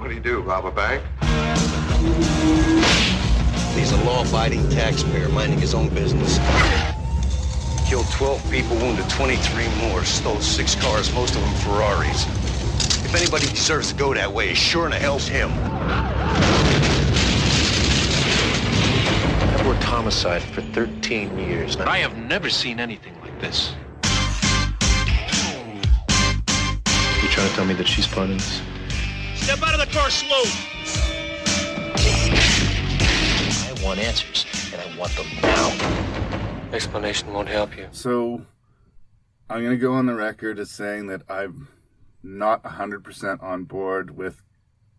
What do you do, rob a bank? He's a law-abiding taxpayer minding his own business. Killed 12 people, wounded 23 more, stole 6 cars, most of them Ferraris. If anybody deserves to go that way, sure in the hell's him. I've worked homicide for 13 years now. I have never seen anything like this. You trying to tell me that she's part of this? Step out of the car slow. I want answers, and I want them now. Explanation won't help you. So, I'm going to go on the record as saying that I'm not 100% on board with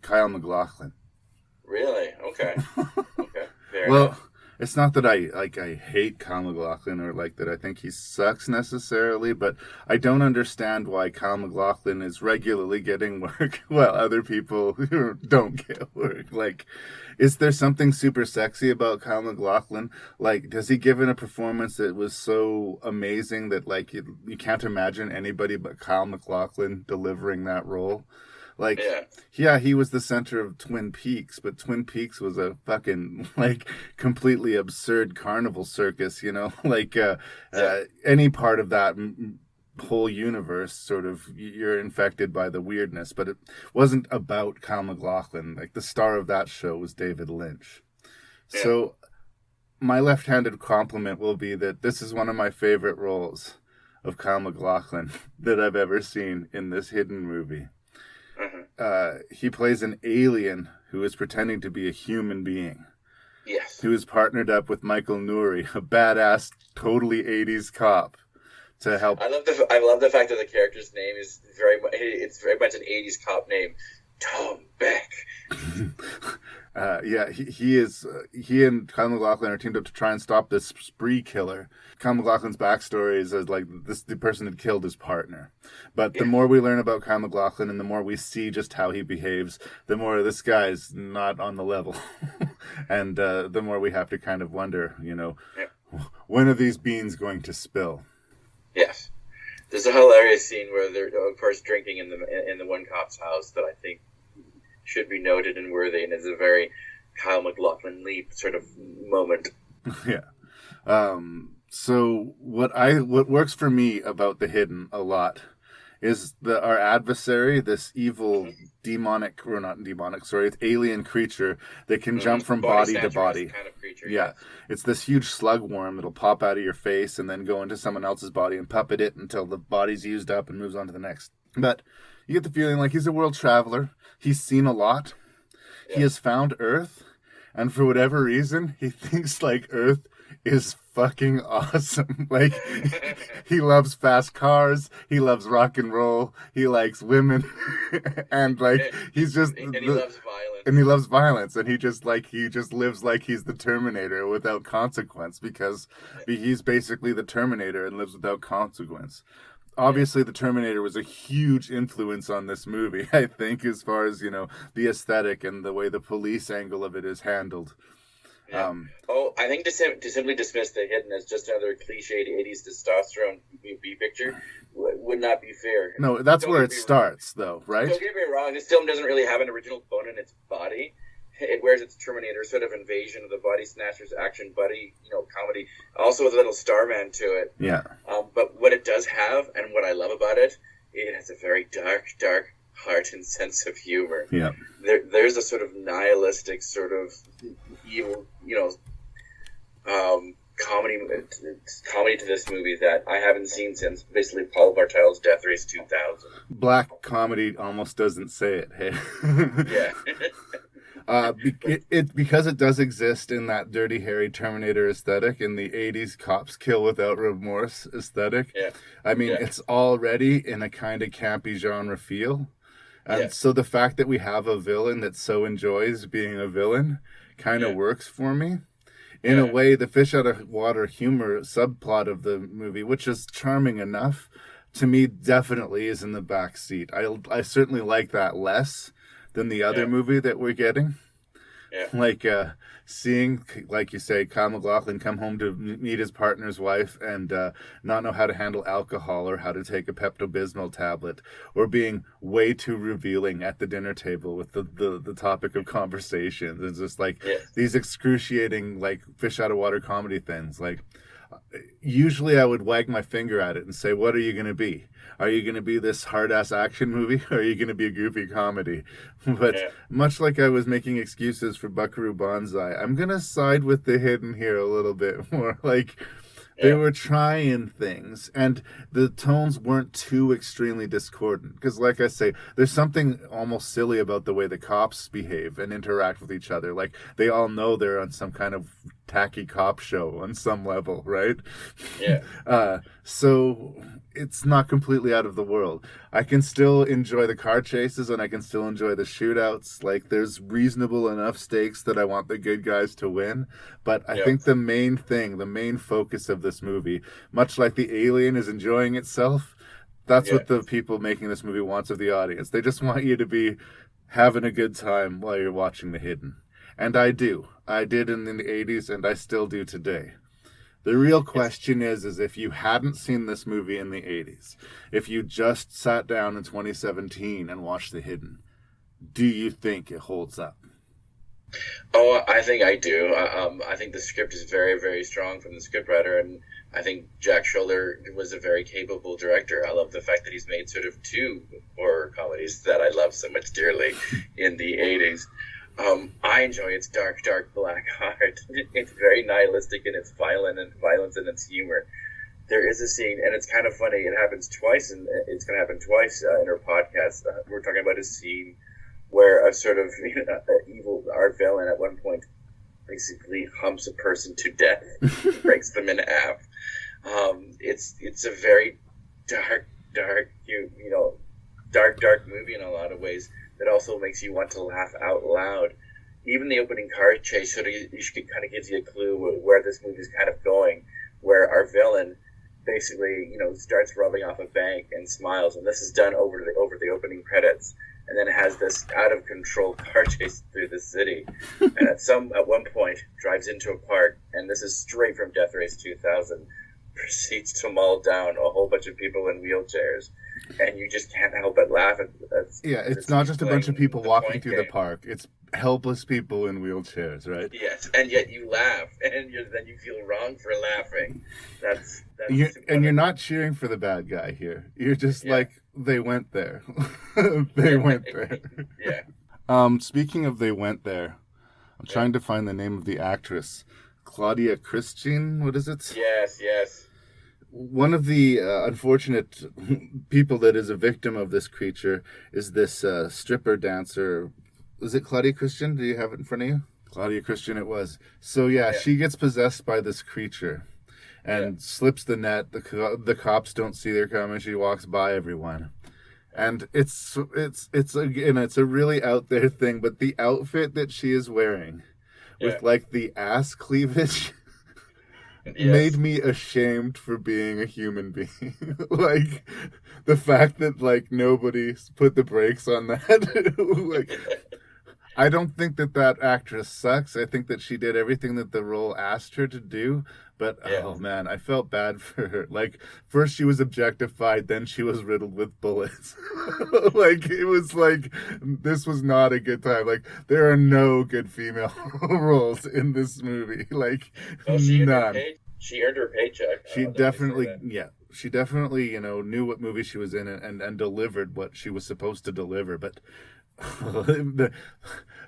Kyle MacLachlan. Really? Okay. Okay. Fair Well, enough. it's not that I hate Kyle MacLachlan or like that I think he sucks necessarily, but I don't understand why Kyle MacLachlan is regularly getting work while other people don't get work. Like, is there something super sexy about Kyle MacLachlan? Like, does he give in a performance that was so amazing that like you can't imagine anybody but Kyle MacLachlan delivering that role? Like, yeah, he was the center of Twin Peaks, but Twin Peaks was a fucking, like, completely absurd carnival circus, you know? Like, any part of that whole universe, sort of, you're infected by the weirdness, but it wasn't about Kyle MacLachlan. Like, the star of that show was David Lynch. Yeah. So, my left-handed compliment will be that this is one of my favorite roles of Kyle MacLachlan that I've ever seen in this hidden movie. He plays an alien who is pretending to be a human being. Yes. Who is partnered up with Michael Nouri, a badass, totally 80s cop, to help. I love the fact that the character's name is it's very much an 80s cop name, Tom Beck. He and Kyle MacLachlan are teamed up to try and stop this spree killer. Kyle MacLachlan's backstory is like the person had killed his partner. But the more we learn about Kyle MacLachlan and the more we see just how he behaves, the more this guy's not on the level. And the more we have to kind of wonder, when are these beans going to spill? Yes. There's a hilarious scene where they're, of course, drinking in the one cop's house that I think should be noted and worthy, and is a very Kyle MacLachlan leap sort of moment. Yeah. So what works for me about The Hidden a lot is our adversary, this evil it's alien creature that can jump from body to body. Kind of creature, yeah. Yes. It's this huge slugworm that'll pop out of your face and then go into someone else's body and puppet it until the body's used up and moves on to the next. But you get the feeling like he's a world traveler. He's seen a lot. Yeah. He has found Earth. And for whatever reason, he thinks like Earth is fucking awesome. Like, he loves fast cars. He loves rock and roll. He likes women. And like, he's just... And he loves violence. And he loves violence. And he just lives like he's the Terminator without consequence, because he's basically the Terminator and lives without consequence. Obviously, the Terminator was a huge influence on this movie, I think, as far as, the aesthetic and the way the police angle of it is handled. Yeah. I think to simply dismiss The Hidden as just another cliched 80s testosterone B picture would not be fair. No, that's where it starts, though, right? Don't get me wrong. This film doesn't really have an original bone in its body. It wears its Terminator sort of invasion of the body snatchers action buddy, comedy, also with a little Starman to it. Yeah. But what it does have, and what I love about it, it has a very dark heart and sense of humor. Yeah. There's a sort of nihilistic sort of evil, comedy to this movie that I haven't seen since basically Paul Bartel's Death Race 2000. Black comedy almost doesn't say it. Hey. Yeah. Because it does exist in that Dirty Harry Terminator aesthetic, in the 80s cops kill without remorse aesthetic. Yeah. I mean, it's already in a kind of campy genre feel. And so the fact that we have a villain that so enjoys being a villain kind of works for me. In a way, the fish out of water humor subplot of the movie, which is charming enough, to me definitely is in the back seat. I certainly like that less than the other movie that we're getting. Yeah. Like seeing, like you say, Kyle MacLachlan come home to meet his partner's wife and not know how to handle alcohol or how to take a Pepto-Bismol tablet, or being way too revealing at the dinner table with the topic of conversations. It's just like these excruciating, like, fish out of water comedy things. Like, usually I would wag my finger at it and say, what are you going to be? Are you going to be this hard-ass action movie, or are you going to be a goofy comedy? But much like I was making excuses for Buckaroo Banzai, I'm going to side with The Hidden here a little bit more. Like, they were trying things, and the tones weren't too extremely discordant. Because, like I say, there's something almost silly about the way the cops behave and interact with each other. Like, they all know they're on some kind of tacky cop show on some level, right? Yeah. So it's not completely out of the world. I can still enjoy the car chases, and I can still enjoy the shootouts. Like, there's reasonable enough stakes that I want the good guys to win. But I think the main thing, the main focus of this movie, much like The Alien is enjoying itself, that's what the people making this movie wants of the audience. They just want you to be having a good time while you're watching The Hidden. And I do. I did in the 80s, and I still do today. The real question is if you hadn't seen this movie in the 80s, if you just sat down in 2017 and watched The Hidden, do you think it holds up? Oh, I think I do. I think the script is very, very strong from the scriptwriter, and I think Jack Schiller was a very capable director. I love the fact that he's made sort of two horror comedies that I love so much dearly in the 80s. I enjoy its dark, dark black heart. It's very nihilistic in its violence and its humor. There is a scene, and it's kind of funny. It happens twice, and it's going to happen twice in our podcast. We're talking about a scene where a sort of evil art villain at one point basically humps a person to death, breaks them in half. It's a very dark, dark movie in a lot of ways. That also makes you want to laugh out loud. Even the opening car chase kind of gives you a clue where this movie is kind of going, where our villain basically, starts rubbing off a bank and smiles, and this is done over the opening credits, and then it has this out of control car chase through the city, and at one point drives into a park, and this is straight from Death Race 2000, proceeds to maul down a whole bunch of people in wheelchairs. And you just can't help but laugh at it's not just a bunch of people walking through the park. It's helpless people in wheelchairs, right? Yes, and yet you laugh, and then you feel wrong for laughing. You're not cheering for the bad guy here. You're just like, they went there. They went there. Speaking of they went there, I'm trying to find the name of the actress. Claudia Christian, what is it? Yes. One of the unfortunate people that is a victim of this creature is this stripper dancer. Is it Claudia Christian? Do you have it in front of you? Claudia Christian it was. So she gets possessed by this creature and slips the net. The cops don't see her coming. She walks by everyone. And it's a really out there thing, but the outfit that she is wearing with like the ass cleavage made me ashamed for being a human being. Like, the fact that, like, nobody put the brakes on that. Like, I don't think that actress sucks. I think that she did everything that the role asked her to do. But, oh, man, I felt bad for her. Like, first she was objectified, then she was riddled with bullets. Like, it was like, this was not a good time. Like, there are no good female roles in this movie. Like, none. She earned her paycheck. She definitely, knew what movie she was in and delivered what she was supposed to deliver. But,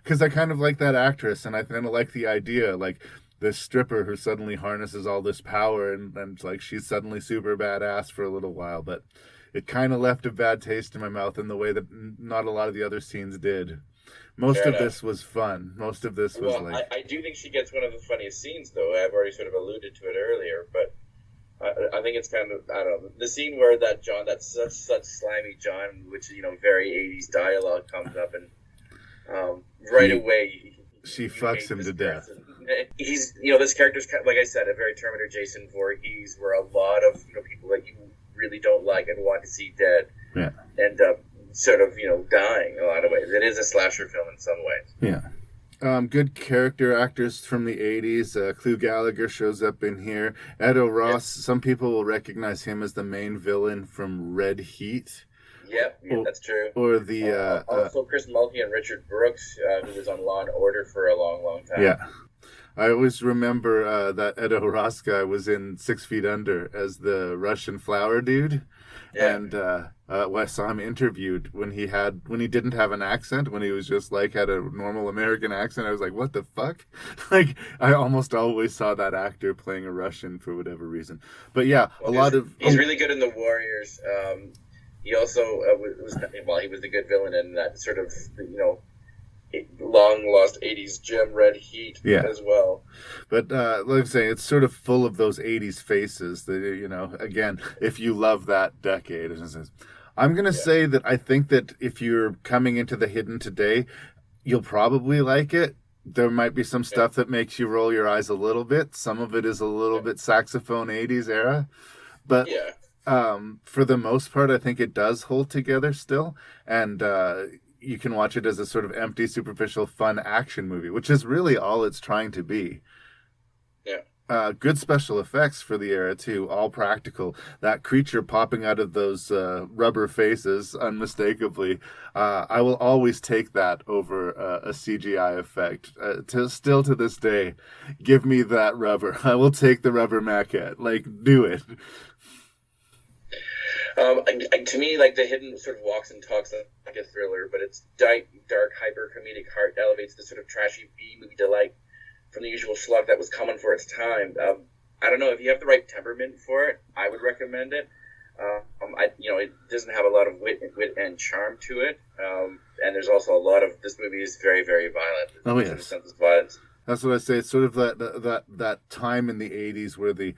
because I kind of like that actress, and I kind of like the idea, like, this stripper who suddenly harnesses all this power and like she's suddenly super badass for a little while, but it kind of left a bad taste in my mouth in the way that not a lot of the other scenes did. Most of this was fun. Most of this was I do think she gets one of the funniest scenes, though. I've already sort of alluded to it earlier, but I think it's kind of, I don't know, the scene where that such slimy John, which, very 80s dialogue comes up, and right away she fucks him to death. He's, this character's, like I said, a very Terminator Jason Voorhees, where a lot of, people that you really don't like and want to see dead end up sort of, dying in a lot of ways. It is a slasher film in some ways. Yeah. Good character actors from the 80s. Clu Gallagher shows up in here. Edo Ross, some people will recognize him as the main villain from Red Heat. Yep, that's true. Or the... also Chris Mulkey and Richard Brooks, who was on Law & Order for a long, long time. Yeah. I always remember that Edo Ross guy was in 6 Feet Under as the Russian flower dude. Yeah. And I saw him interviewed when he didn't have an accent, when he was just like had a normal American accent. I was like, what the fuck? Like, I almost always saw that actor playing a Russian for whatever reason. But yeah, he's really good in The Warriors. He also he was the good villain in that sort of, long lost 80s gem Red Heat as well. But like I'm saying, it's sort of full of those 80s faces that, again, if you love that decade. I'm going to say that I think that if you're coming into The Hidden today, you'll probably like it. There might be some stuff that makes you roll your eyes a little bit. Some of it is a little bit saxophone 80s era. But for the most part, I think it does hold together still. And you can watch it as a sort of empty, superficial, fun action movie, which is really all it's trying to be. Yeah. Good special effects for the era, too. All practical. That creature popping out of those rubber faces, unmistakably. I will always take that over a CGI effect. Still to this day, give me that rubber. I will take the rubber maquette. Like, do it. To me, like, The Hidden sort of walks and talks like a thriller, but its dark, hyper-comedic heart elevates the sort of trashy B-movie delight from the usual schlock that was common for its time. I don't know, if you have the right temperament for it, I would recommend it. It doesn't have a lot of wit and charm to it, and there's also a lot of, this movie is very, very violent. Oh, yes. In the sense of violence. That's what I say. It's sort of that time in the 80s where the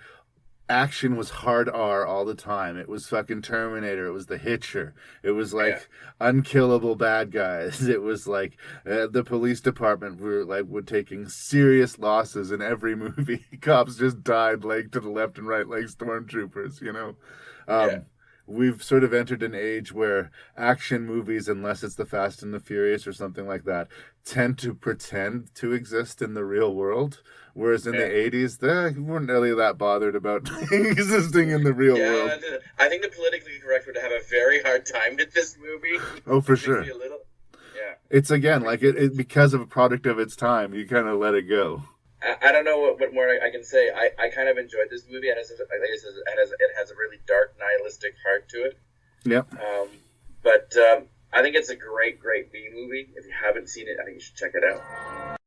action was hard R all the time. It was fucking Terminator. It was The Hitcher. It was like unkillable bad guys. It was like the police department were taking serious losses in every movie. Cops just died like to the left and right like stormtroopers, We've sort of entered an age where action movies, unless it's the Fast and the Furious or something like that, tend to pretend to exist in the real world. Whereas in the 80s, they weren't really that bothered about existing in the real world. I think the politically correct would have a very hard time with this movie. Oh, for sure. It's, again, like it because of a product of its time, you kind of let it go. I don't know what more I can say. I kind of enjoyed this movie. It has a really dark, nihilistic heart to it. Yep. But I think it's a great, great B movie. If you haven't seen it, I think you should check it out.